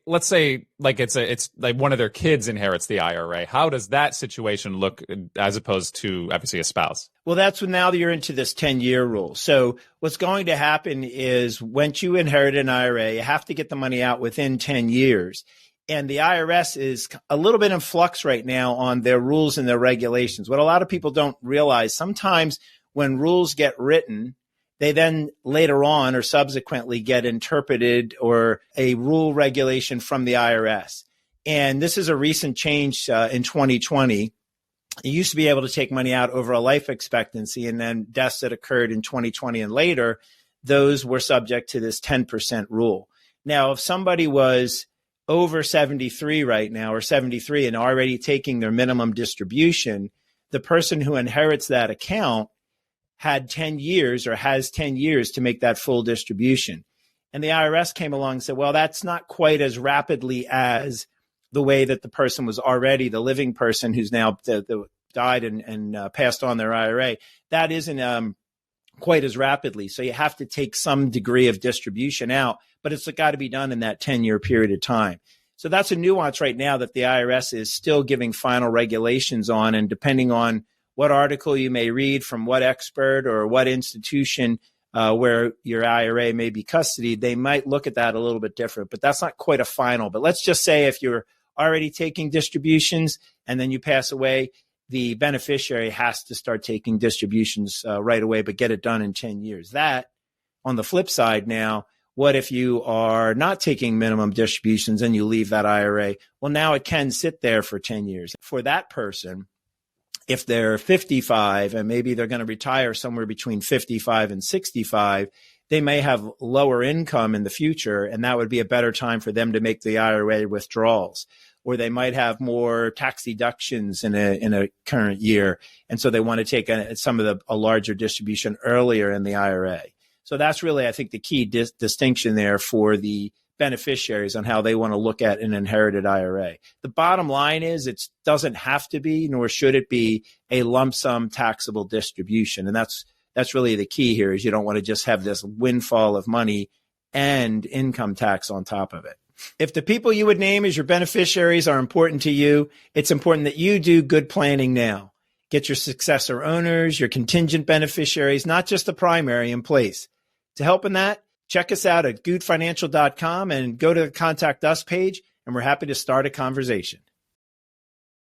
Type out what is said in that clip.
let's say like it's like one of their kids inherits the IRA. How does that situation look as opposed to obviously a spouse? Well, that's when now you're into this 10-year rule. So what's going to happen is once you inherit an IRA, you have to get the money out within 10 years. And the IRS is a little bit in flux right now on their rules and their regulations. What a lot of people don't realize, sometimes when rules get written, they then later on or subsequently get interpreted or a rule regulation from the IRS. And this is a recent change in 2020. You used to be able to take money out over a life expectancy, and then deaths that occurred in 2020 and later, those were subject to this 10% rule. Now, if somebody was over 73 right now or 73 and already taking their minimum distribution, the person who inherits that account had 10 years or has 10 years to make that full distribution. And the IRS came along and said, well, that's not quite as rapidly as the way that the person was already, the living person who's now died and passed on their IRA. That isn't quite as rapidly. So you have to take some degree of distribution out, but it's got to be done in that 10-year period of time. So that's a nuance right now that the IRS is still giving final regulations on, and depending on what article you may read from what expert or what institution where your IRA may be custodied, they might look at that a little bit different, but that's not quite a final. But let's just say if you're already taking distributions and then you pass away, the beneficiary has to start taking distributions right away, but get it done in 10 years. That, on the flip side now, what if you are not taking minimum distributions and you leave that IRA? Well, now it can sit there for 10 years. For that person, if they're 55 and maybe they're going to retire somewhere between 55 and 65, they may have lower income in the future, and that would be a better time for them to make the IRA withdrawals. Or they might have more tax deductions in a current year, and so they want to take a larger distribution earlier in the IRA. So that's really, I think, the key distinction there for the beneficiaries on how they want to look at an inherited IRA. The bottom line is it doesn't have to be, nor should it be, a lump sum taxable distribution. And that's really the key here, is you don't want to just have this windfall of money and income tax on top of it. If the people you would name as your beneficiaries are important to you, it's important that you do good planning now. Get your successor owners, your contingent beneficiaries, not just the primary, in place. To help in that, check us out at goodfinancial.com and go to the Contact Us page, and we're happy to start a conversation.